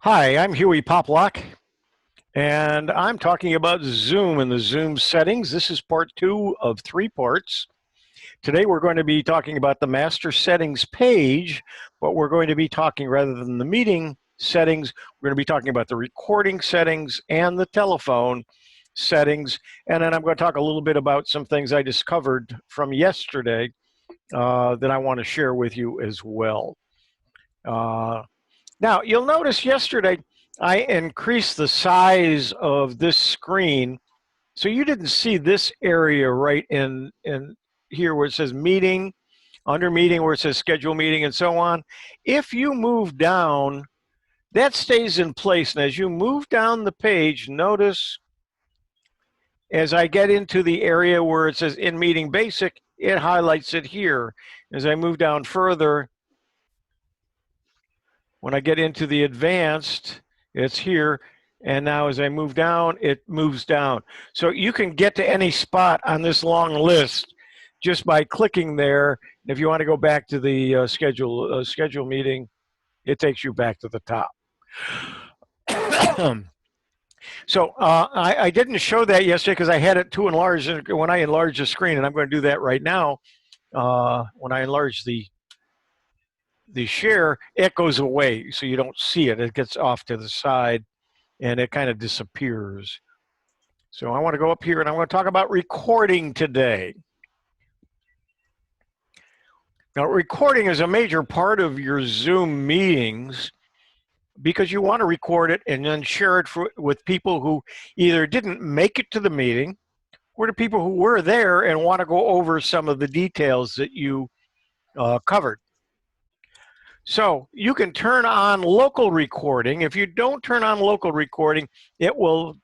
Hi, I'm Huey Poplock, and I'm talking about Zoom and the Zoom settings. This is part 2 of 3 parts. Today we're going to be talking about the master settings page, but we're going to be talking, rather than the meeting settings, we're going to be talking about the recording settings and the telephone settings. And then I'm going to talk a little bit about some things I discovered from yesterday that I want to share with you as well. Now, you'll notice yesterday I increased the size of this screen, so you didn't see this area right in here where it says meeting, under meeting where it says schedule meeting and so on. If you move down, that stays in place. And as you move down the page, notice as I get into the area where it says in meeting basic, it highlights it here. As I move down further, when I get into the advanced, it's here. And now as I move down, it moves down. So you can get to any spot on this long list just by clicking there. If you want to go back to the schedule meeting, it takes you back to the top. So I didn't show that yesterday because I had it too enlarged. When I enlarge the screen, and I'm going to do that right now, when I enlarge the share, it goes away, so you don't see it. It gets off to the side, and it kind of disappears. So I want to go up here, and I want to talk about recording today. Now, recording is a major part of your Zoom meetings because you want to record it and then share it with people who either didn't make it to the meeting or to people who were there and want to go over some of the details that you covered. So you can turn on local recording. If you don't turn on local recording, it will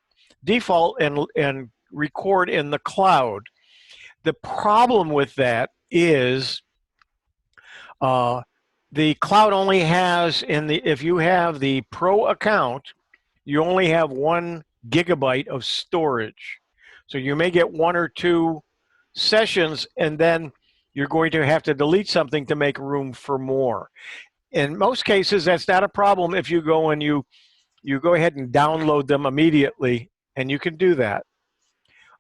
default and record in the cloud. The problem with that is the cloud only has, if you have the pro account, you only have 1 gigabyte of storage. So you may get 1 or 2 sessions, and then you're going to have to delete something to make room for more. In most cases, that's not a problem if you go and you go ahead and download them immediately, and you can do that.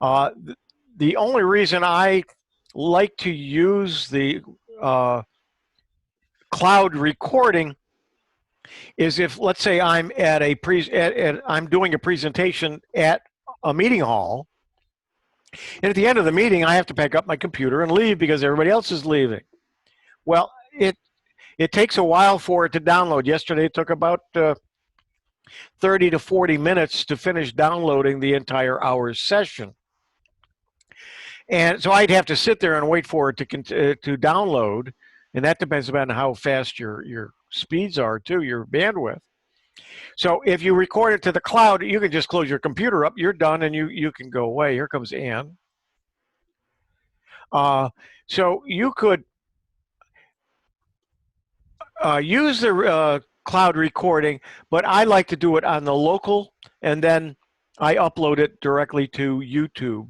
The only reason I like to use the cloud recording is if, let's say, I'm at I'm doing a presentation at a meeting hall, and at the end of the meeting, I have to pack up my computer and leave because everybody else is leaving. Well, it takes a while for it to download. Yesterday, it took about 30 to 40 minutes to finish downloading the entire hour's session. And so I'd have to sit there and wait for it to download, and that depends on how fast your speeds are too, your bandwidth. So if you record it to the cloud, you can just close your computer up, you're done, and you can go away. Here comes Ann. So you could use the cloud recording, but I like to do it on the local, and then I upload it directly to YouTube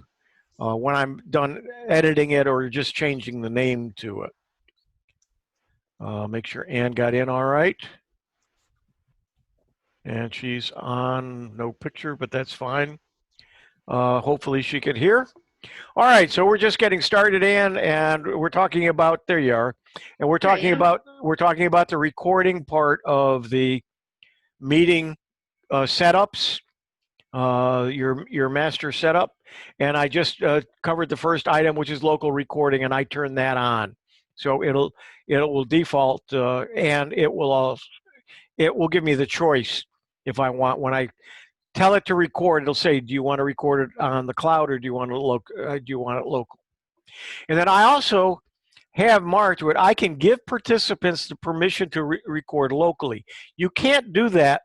when I'm done editing it or just changing the name to it. Make sure Ann got in all right. And she's on, no picture, but that's fine. Hopefully she can hear. All right, so we're just getting started, Ann, and we're talking about, there you are, and we're talking about the recording part of the meeting setups, your master setup, and I just covered the first item, which is local recording, and I turned that on, so it will default, and it will give me the choice if I want. When I tell it to record, it'll say, do you want to record it on the cloud or do you want it local? And then I also have marked what I can give participants the permission to record locally. You can't do that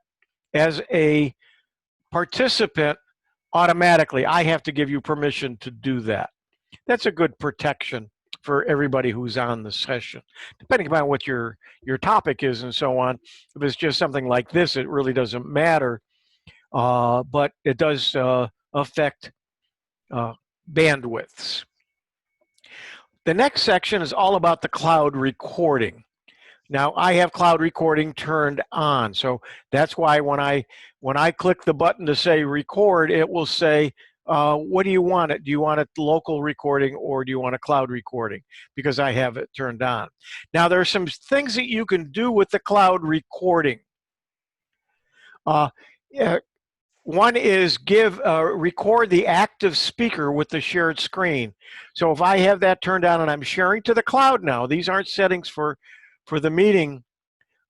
as a participant automatically. I have to give you permission to do that. That's a good protection for everybody who's on the session, depending upon what your topic is and so on. If it's just something like this, it really doesn't matter. But it does affect bandwidths. The next section is all about the cloud recording. Now I have cloud recording turned on, so that's why when I click the button to say record, it will say, what do you want it? Do you want a local recording or do you want a cloud recording? Because I have it turned on. Now there are some things that you can do with the cloud recording. Yeah, one is record the active speaker with the shared screen. So if I have that turned on and I'm sharing to the cloud now, these aren't settings for the meeting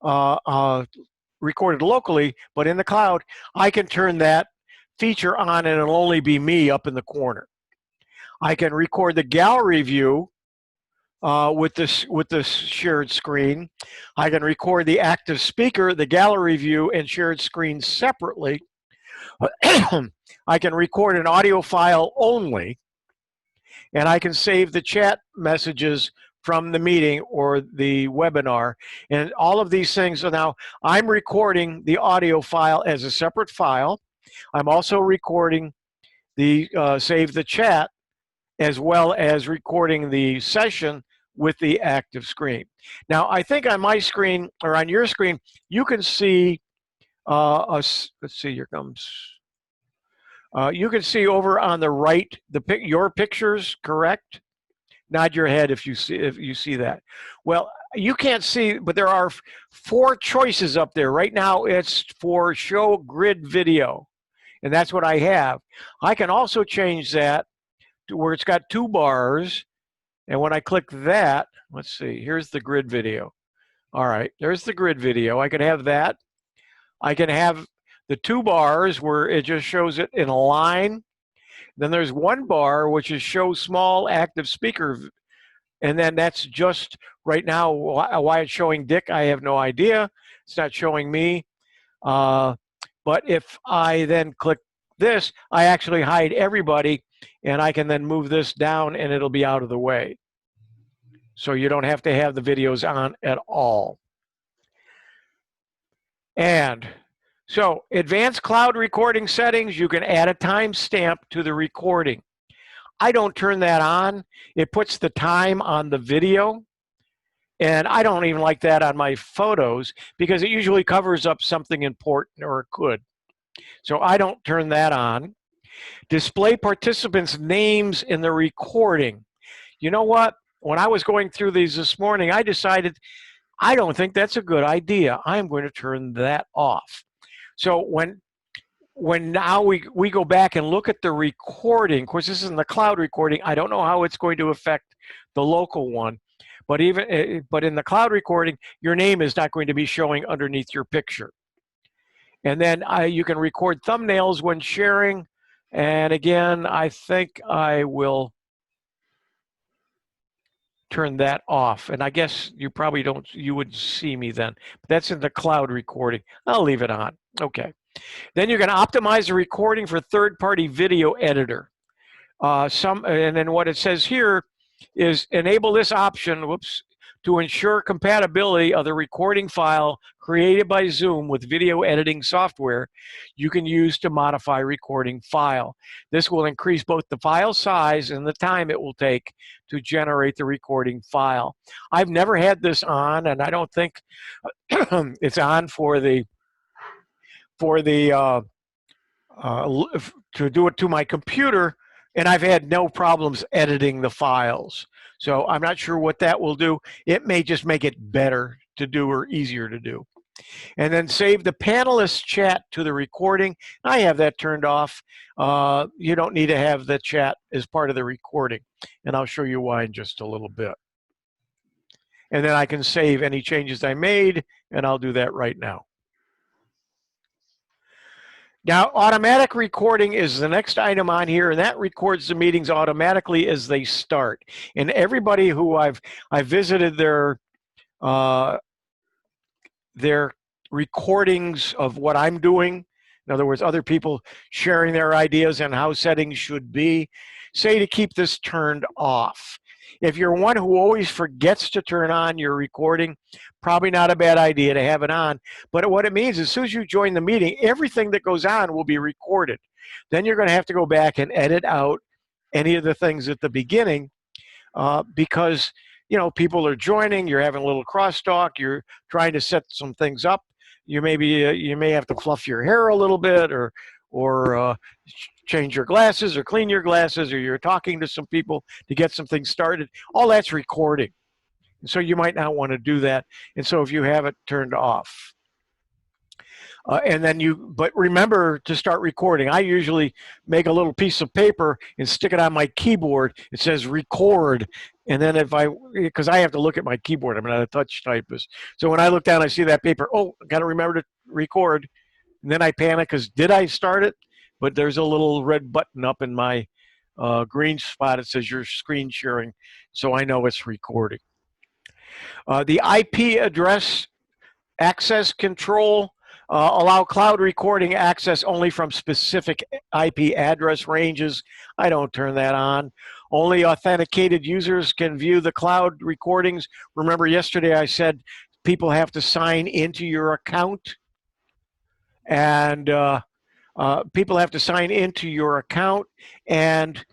recorded locally, but in the cloud, I can turn that feature on and it'll only be me up in the corner. I can record the gallery view with this shared screen. I can record the active speaker, the gallery view, and shared screen separately. I can record an audio file only, and I can save the chat messages from the meeting or the webinar, and all of these things. So now I'm recording the audio file as a separate file. I'm also recording the save the chat as well as recording the session with the active screen. Now I think on my screen or on your screen you can see let's see, here comes. You can see over on the right your pictures, correct? Nod your head if you see that. Well, you can't see, but there are 4 choices up there. Right now it's for show grid video, and that's what I have. I can also change that to where it's got 2 bars, and when I click that, let's see, here's the grid video. All right, there's the grid video. I can have that. I can have the 2 bars where it just shows it in a line. Then there's 1 bar which is show small active speaker, and then that's just right now why it's showing Dick. I have no idea. It's not showing me. But if I then click this, I actually hide everybody, and I can then move this down and it'll be out of the way. So you don't have to have the videos on at all. And so advanced cloud recording settings, you can add a timestamp to the recording. I don't turn that on. It puts the time on the video, and I don't even like that on my photos because it usually covers up something important, or it could. So I don't turn that on. Display participants' names in the recording. You know what? When I was going through these this morning, I decided I don't think that's a good idea. I'm going to turn that off. So when now we go back and look at the recording, of course this is in the cloud recording, I don't know how it's going to affect the local one, but in the cloud recording, your name is not going to be showing underneath your picture. And then you can record thumbnails when sharing, and again, I think I will turn that off. And I guess you probably you would see me then. But that's in the cloud recording. I'll leave it on. Okay. Then you're going to optimize the recording for third-party video editor. And then what it says here is enable this option, to ensure compatibility of the recording file created by Zoom with video editing software you can use to modify recording file. This will increase both the file size and the time it will take to generate the recording file. I've never had this on, and I don't think it's on to do it to my computer, and I've had no problems editing the files. So I'm not sure what that will do. It may just make it better to do or easier to do. And then save the panelist chat to the recording. I have that turned off. You don't need to have the chat as part of the recording, and I'll show you why in just a little bit. And then I can save any changes I made, and I'll do that right now. Now, automatic recording is the next item on here, and that records the meetings automatically as they start. And everybody who I've visited their recordings of what I'm doing, in other words, other people sharing their ideas on how settings should be, say to keep this turned off. If you're one who always forgets to turn on your recording, probably not a bad idea to have it on. But what it means is as soon as you join the meeting, everything that goes on will be recorded. Then you're going to have to go back and edit out any of the things at the beginning because people are joining, you're having a little crosstalk, you're trying to set some things up. You may have to fluff your hair a little bit, or change your glasses, or clean your glasses, or you're talking to some people to get some things started. All that's recording. And so you might not want to do that. And so if you have it turned off, but remember to start recording. I usually make a little piece of paper and stick it on my keyboard. It says record. And then because I have to look at my keyboard, I'm not a touch typist. So when I look down, I see that paper. Oh, got to remember to record. And then I panic because did I start it? But there's a little red button up in my green spot. It says you're screen sharing. So I know it's recording. The IP address access control. Allow cloud recording access only from specific IP address ranges. I don't turn that on. Only authenticated users can view the cloud recordings. Remember yesterday I said people have to sign into your account, and people have to sign into your account and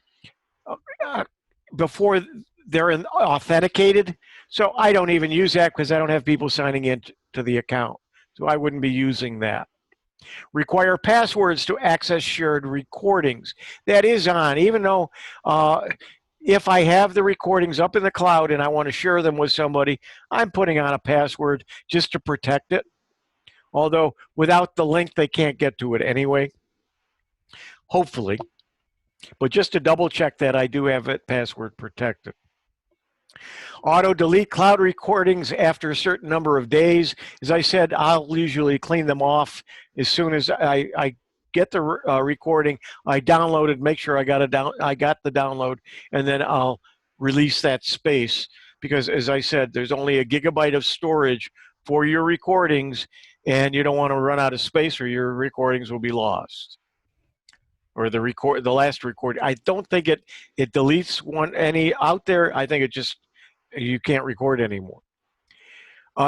before they're authenticated. So I don't even use that because I don't have people signing into the account. So I wouldn't be using that. Require passwords to access shared recordings. That is on, even though if I have the recordings up in the cloud and I want to share them with somebody, I'm putting on a password just to protect it. Although without the link, they can't get to it anyway, hopefully. But just to double check that, I do have it password protected. Auto-delete cloud recordings after a certain number of days. As I said, I'll usually clean them off as soon as I get the recording. I download it, make sure I got the download, and then I'll release that space. Because as I said, there's only 1 gigabyte of storage for your recordings, and you don't want to run out of space or your recordings will be lost. Or the last recording. I don't think it deletes any out there. I think it just, you can't record anymore.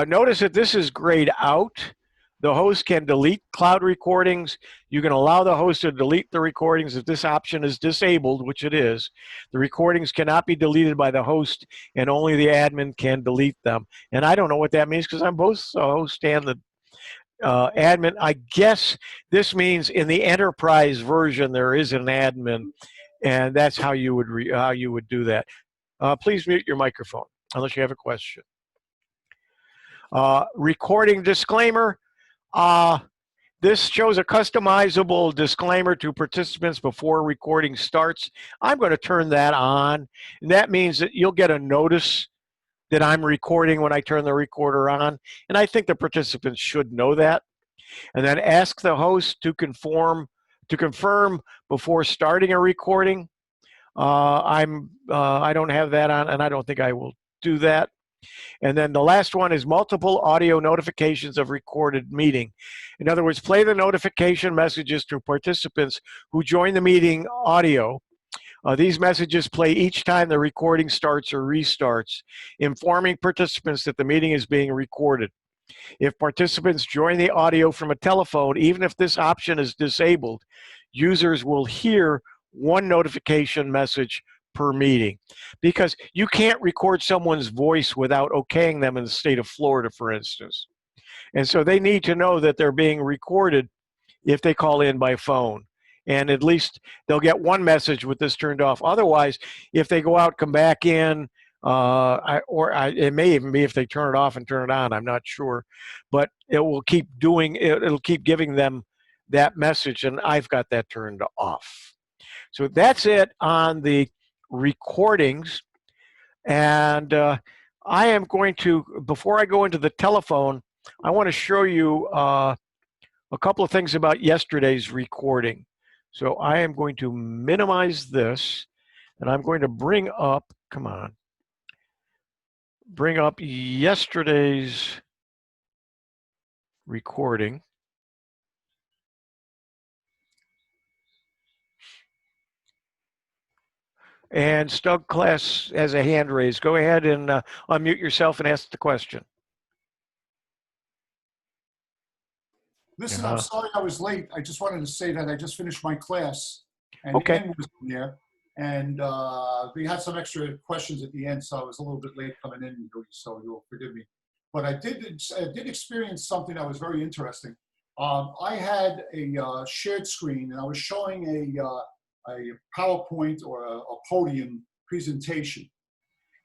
Notice that this is grayed out. The host can delete cloud recordings. You can allow the host to delete the recordings if this option is disabled, which it is. The recordings cannot be deleted by the host, and only the admin can delete them. And I don't know what that means because I'm both the host and the admin. I guess this means in the enterprise version there is an admin, and that's how you would do that. Please mute your microphone unless you have a question. Recording disclaimer. This shows a customizable disclaimer to participants before recording starts. I'm going to turn that on, and that means that you'll get a notice that I'm recording when I turn the recorder on, and I think the participants should know that. And then ask the host to confirm before starting a recording. I don't have that on, and I don't think I will do that. And then the last one is multiple audio notifications of recorded meeting. In other words, play the notification messages to participants who join the meeting audio. These messages play each time the recording starts or restarts, informing participants that the meeting is being recorded. If participants join the audio from a telephone, even if this option is disabled, users will hear one notification message per meeting, because you can't record someone's voice without okaying them in the state of Florida, for instance. And so they need to know that they're being recorded if they call in by phone. And at least they'll get one message with this turned off. Otherwise, if they go out, come back in, it may even be if they turn it off and turn it on, I'm not sure. But it will keep it'll keep giving them that message, and I've got that turned off. So that's it on the recordings. And I am going to, before I go into the telephone, I want to show you a couple of things about yesterday's recording. So I am going to minimize this, and I'm going to bring up yesterday's recording. And Stug Class has a hand raised. Go ahead and unmute yourself and ask the question. Listen, I'm sorry I was late. I just wanted to say that I just finished my class, and Okay. Ann was there, And we had some extra questions at the end, so I was a little bit late coming in, so you'll forgive me. But I did experience something that was very interesting. I had a shared screen, and I was showing a PowerPoint or a podium presentation.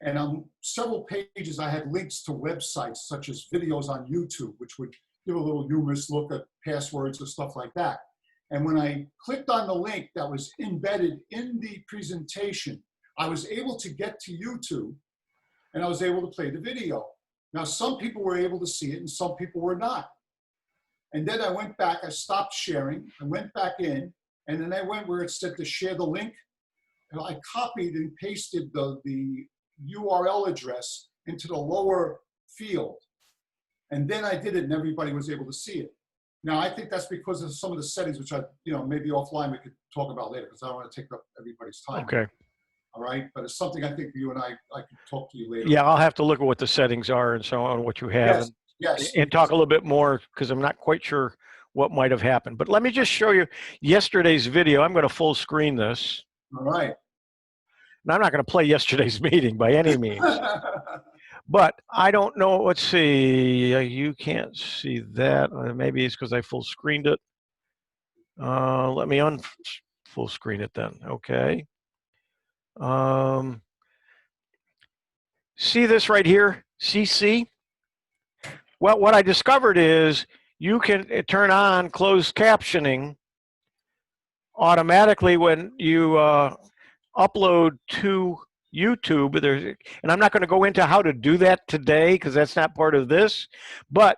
And on several pages, I had links to websites such as videos on YouTube, which would give a little humorous look at passwords or stuff like that. And when I clicked on the link that was embedded in the presentation, I was able to get to YouTube, and I was able to play the video. Now, some people were able to see it and some people were not. And then I went back, I stopped sharing, I went back in, and then I went where it said to share the link, and I copied and pasted the URL address into the lower field. And then I did it and everybody was able to see it. Now, I think that's because of some of the settings, which maybe offline we could talk about later, because I don't want to take up everybody's time. Okay. All right, but it's something I think you and I could talk to you later. Yeah, I'll have to look at what the settings are and so on, what you have. Yes, yes. And talk a little bit more, because I'm not quite sure what might have happened. But let me just show you yesterday's video. I'm going to full screen this. All right. And I'm not going to play yesterday's meeting by any means. But I don't know. Let's see. You can't see that. Maybe it's because I full screened it. Let me full screen it then. Okay. See this right here? CC? Well, what I discovered is you can turn on closed captioning automatically when you upload to YouTube. And I'm not going to go into how to do that today because that's not part of this, but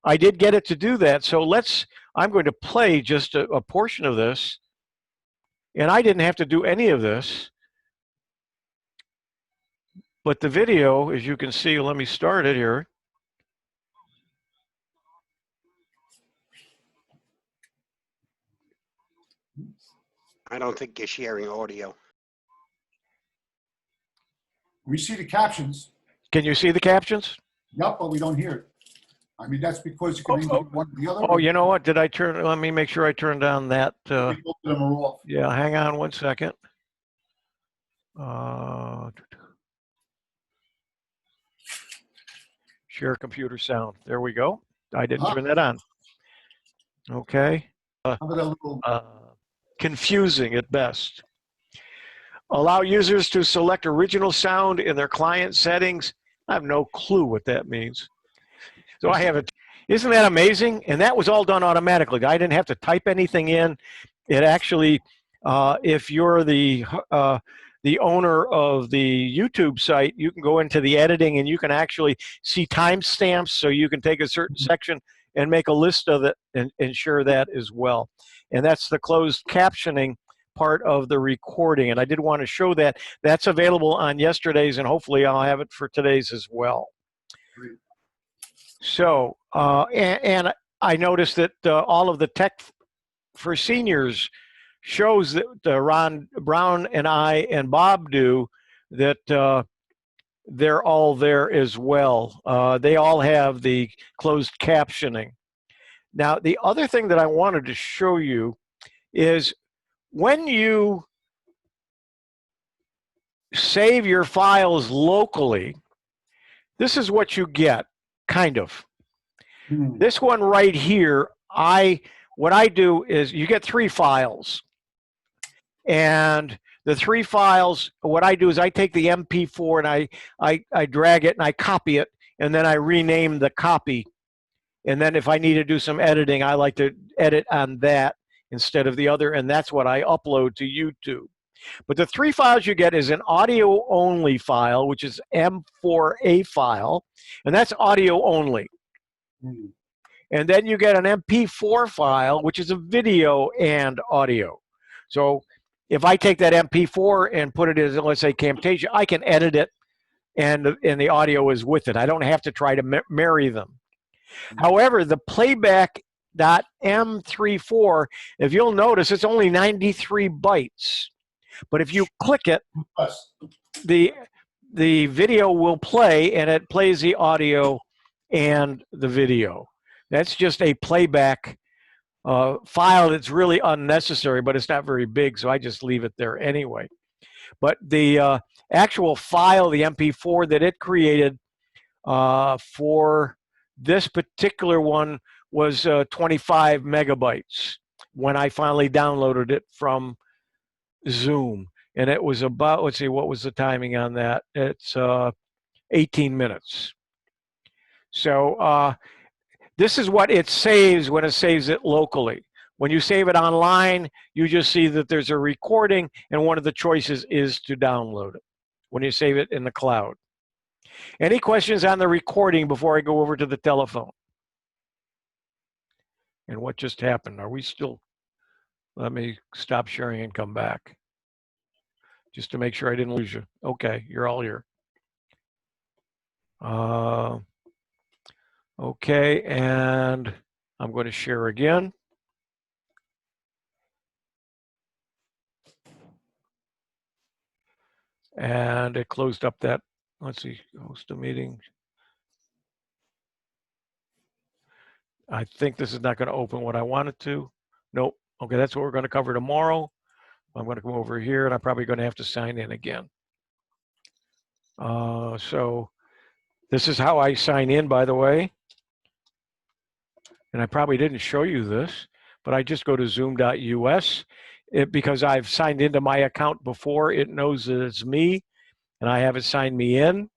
I did get it to do that. So I'm going to play just a portion of this, and I didn't have to do any of this. But the video, as you can see, let me start it here. I don't think you're sharing audio. We see the captions. Can you see the captions? Yep, but we don't hear it. I mean, that's because you can do one or the other. Oh, you know what? Let me make sure I turn down that. Both of them are off. Yeah, hang on one second. Share computer sound. There we go. I didn't turn that on. Okay. Confusing at best. Allow users to select original sound in their client settings. I have no clue what that means. So I have it. Isn't that amazing? And that was all done automatically. I didn't have to type anything in. It actually, if you're the owner of the YouTube site, you can go into the editing and you can actually see timestamps, so you can take a certain section and make a list of it and share that as well. And that's the closed captioning part of the recording. And I did want to show that. That's available on yesterday's, and hopefully I'll have it for today's as well. So, and I noticed that all of the Tech for Seniors shows that Ron Brown and I and Bob do, that they're all there as well. They all have the closed captioning. Now, the other thing that I wanted to show you is when you save your files locally, this is what you get, kind of. This one right here, what I do is you get 3 files. And the 3 files, what I do is I take the MP4 and I drag it and I copy it, and then I rename the copy. And then if I need to do some editing, I like to edit on that instead of the other, and that's what I upload to YouTube. But the 3 files you get is an audio only file, which is M4A file, and that's audio only. And then you get an MP4 file, which is a video and audio. So if I take that MP4 and put it as, let's say, Camtasia, I can edit it, and the audio is with it. I don't have to try to marry them. However, the playback.m34, if you'll notice, it's only 93 bytes. But if you click it, the video will play, and it plays the audio and the video. That's just a playback file that's really unnecessary, but it's not very big, so I just leave it there anyway. But the actual file, the MP4 that it created for this particular one was 25 megabytes when I finally downloaded it from Zoom. And it was about, let's see, what was the timing on that? It's 18 minutes. So this is what it saves when it saves it locally. When you save it online, you just see that there's a recording, and one of the choices is to download it when you save it in the cloud. Any questions on the recording before I go over to the telephone? And what just happened? Are we still? Let me stop sharing and come back just to make sure I didn't lose you. Okay, you're all here. Okay, and I'm going to share again. And it closed up that, let's see, host a meeting. I think this is not going to open what I want it to. Nope. Okay, that's what we're going to cover tomorrow. I'm going to come over here, and I'm probably going to have to sign in again. So this is how I sign in, by the way. And I probably didn't show you this, but I just go to zoom.us. Because I've signed into my account before, it knows that it's me, and I have it signed me in.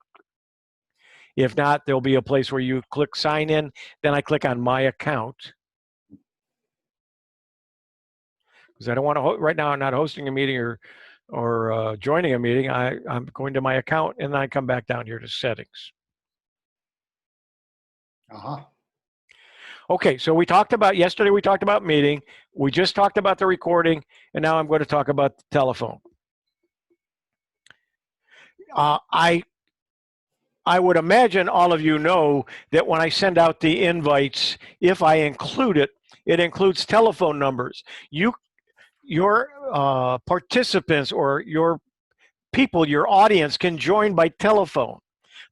If not, there'll be a place where you click sign in, then I click on my account. Because I don't want to, right now I'm not hosting a meeting or joining a meeting. I'm going to my account, and then I come back down here to settings. Okay, so yesterday we talked about meeting. We just talked about the recording, and now I'm going to talk about the telephone. I would imagine all of you know that when I send out the invites, if I include it, it includes telephone numbers. Your participants or your people, your audience can join by telephone.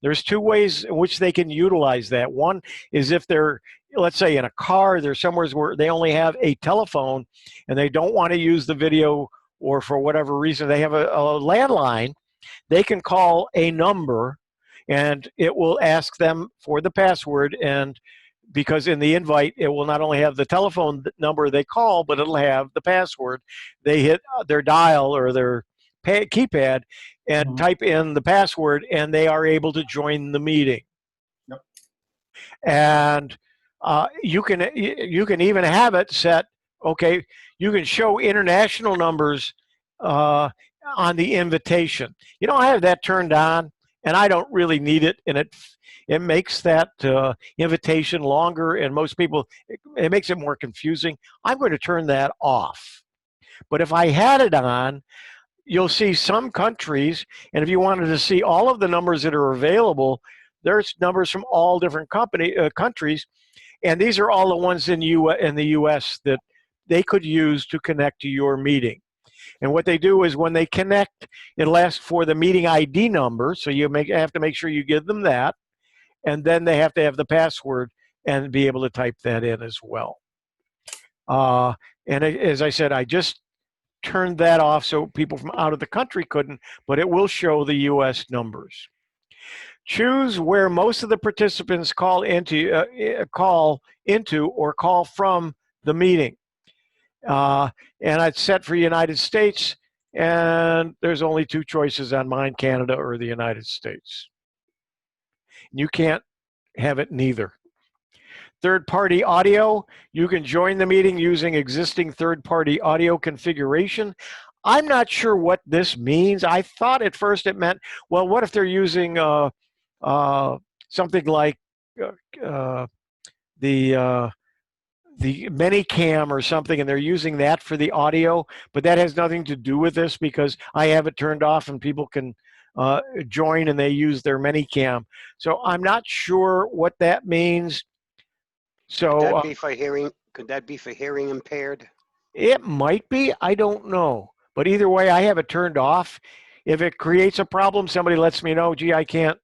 There's two ways in which they can utilize that. One is if they're, let's say, in a car, they're somewhere where they only have a telephone and they don't want to use the video, or for whatever reason they have a landline, they can call a number and it will ask them for the password. And because in the invite, it will not only have the telephone number they call, but it'll have the password. They hit their dial or their keypad and type in the password, and they are able to join the meeting. Yep. And you can even have it set, okay, you can show international numbers on the invitation. I have that turned on, and I don't really need it, and it makes that invitation longer, and most people, it makes it more confusing. I'm going to turn that off. But if I had it on, you'll see some countries, and if you wanted to see all of the numbers that are available, there's numbers from all different countries, and these are all the ones in the US that they could use to connect to your meeting. And what they do is when they connect, it'll ask for the meeting ID number, so you have to make sure you give them that, and then they have to have the password and be able to type that in as well. And as I said, I just turned that off so people from out of the country couldn't, but it will show the US numbers. Choose where most of the participants call into or call from the meeting. And it's set for United States, and there's only two choices on mine, Canada or the United States. You can't have it neither. Third-party audio, you can join the meeting using existing third-party audio configuration. I'm not sure what this means. I thought at first it meant, well, what if they're using something like the Minicam or something, and they're using that for the audio, but that has nothing to do with this because I have it turned off and people can join and they use their Minicam. So I'm not sure what that means. So could that be for hearing impaired? It might be, I don't know. But either way, I have it turned off. If it creates a problem, somebody lets me know, gee, I can't,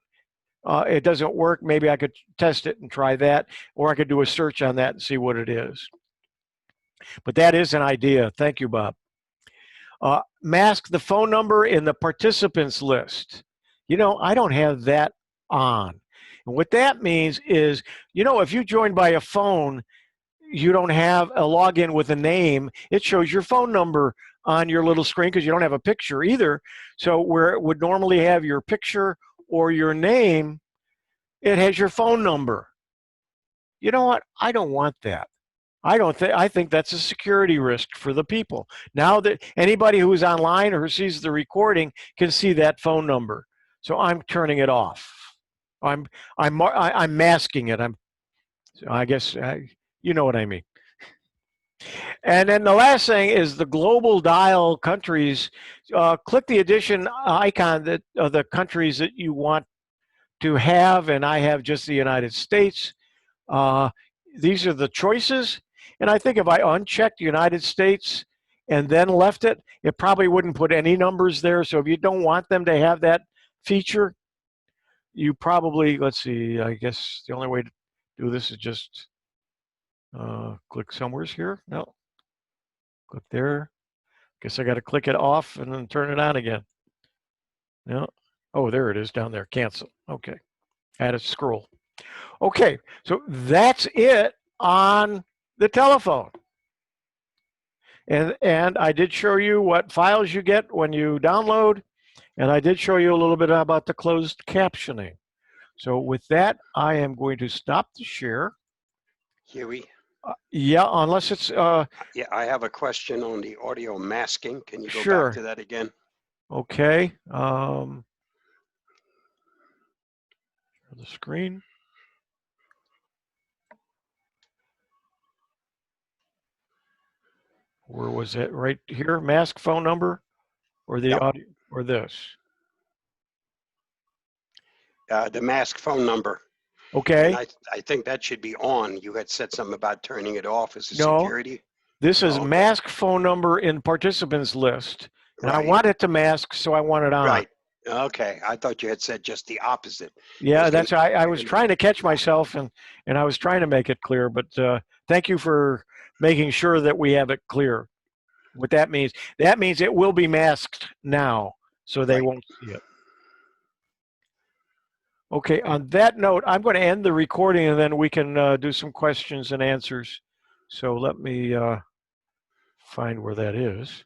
it doesn't work. Maybe I could test it and try that, or I could do a search on that and see what it is. But that is an idea. Thank you, Bob. mask the phone number in the participants list. You know, I don't have that on. And what that means is, you know, if you join by a phone, you don't have a login with a name. It shows your phone number on your little screen because you don't have a picture either. So where it would normally have your picture or your name, it has your phone number. You know what? I don't want that. I think that's a security risk for the people. Now that anybody who's online or who sees the recording can see that phone number. So I'm turning it off. I'm masking it. I guess you know what I mean. And then the last thing is the global dial countries. Click the addition icon that of the countries that you want to have, and I have just the United States. These are the choices, and I think if I unchecked United States and then left it, it probably wouldn't put any numbers there. So if you don't want them to have that feature, you probably, let's see, I guess the only way to do this is just click somewheres here. No, click there. Guess I got to click it off and then turn it on again. No. Oh, there it is down there. Cancel. Okay. I had to scroll. Okay, so that's it on the telephone. And I did show you what files you get when you download, and I did show you a little bit about the closed captioning. So with that, I am going to stop the share. Huey, Yeah, unless it's yeah, I have a question on the audio masking. Can you go Sure. back to that again? Okay. The screen. Where was it? Right here, mask phone number, or the Yep. audio, or this? The mask phone number. Okay. And I think that should be on. You had said something about turning it off as a No. security. This is Oh, okay. mask phone number in participants list, and I Right. want it to mask, so I want it on. Right. Okay. I thought you had said just the opposite. Yeah, was that's gonna- I was trying to catch myself, and I was trying to make it clear. But thank you for making sure that we have it clear. What that means it will be masked now, so they Right. won't see it. Okay. On that note, I'm going to end the recording, and then we can do some questions and answers. So let me find where that is.